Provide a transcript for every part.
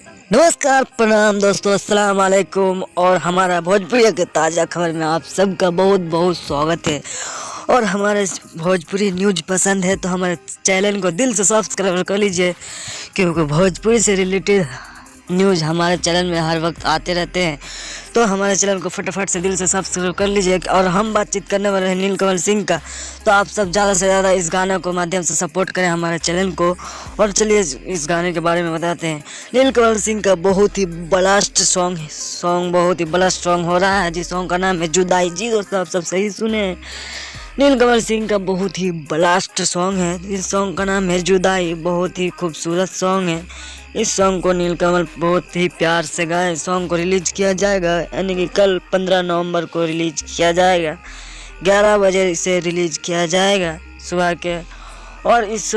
नमस्कार, प्रणाम दोस्तों, अस्सलाम वालेकुम। और हमारा भोजपुरी के ताज़ा खबर में आप सबका बहुत बहुत स्वागत है। और हमारे भोजपुरी न्यूज़ पसंद है तो हमारे चैनल को दिल से सब्सक्राइब कर लीजिए, क्योंकि भोजपुरी से रिलेटेड न्यूज़ हमारे चैनल में हर वक्त आते रहते हैं। तो हमारे चैनल को फटाफट से दिल से सब्सक्राइब कर लीजिए। और हम बातचीत करने वाले हैं नीलकमल सिंह का, तो आप सब ज़्यादा से ज़्यादा इस गाने को माध्यम से सपोर्ट करें हमारे चैनल को। और चलिए इस गाने के बारे में बताते हैं। नीलकमल सिंह का बहुत ही ब्लास्ट सॉन्ग बहुत ही ब्लास्ट सॉन्ग हो रहा है, जिस सॉन्ग का नाम है जुदाई। जी दोस्तों, आप सब सही सुने। नीलकमल सिंह का बहुत ही ब्लास्ट सॉन्ग है, इस सॉन्ग का नाम है जुदाई। बहुत ही खूबसूरत सॉन्ग है। इस सॉन्ग को नीलकमल बहुत ही प्यार से गाए। सॉन्ग को रिलीज किया जाएगा, यानी कि कल 15 नवंबर को रिलीज किया जाएगा। 11 बजे इसे रिलीज किया जाएगा सुबह के। और इस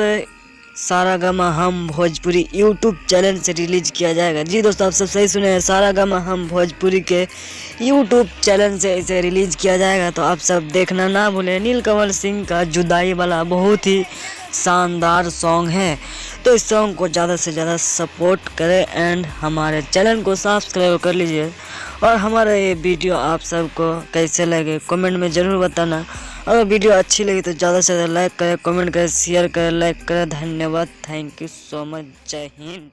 सारागामा हम भोजपुरी यूट्यूब चैनल से रिलीज किया जाएगा। जी दोस्तों, आप सब सही सुने हैं, सारागामा हम भोजपुरी के यूट्यूब चैनल से इसे रिलीज किया जाएगा। तो आप सब देखना ना भूलें। नीलकमल सिंह का जुदाई वाला बहुत ही शानदार सॉन्ग है, तो इस सॉन्ग को ज़्यादा से ज़्यादा सपोर्ट करें एंड हमारे चैनल को सब्सक्राइब कर लीजिए। और हमारा ये वीडियो आप सबको कैसे लगे कमेंट में ज़रूर बताना। अगर वीडियो अच्छी लगी तो ज़्यादा से ज़्यादा लाइक करें, कमेंट करें, शेयर करें, लाइक करें। धन्यवाद, थैंक यू सो मच, जय हिंद।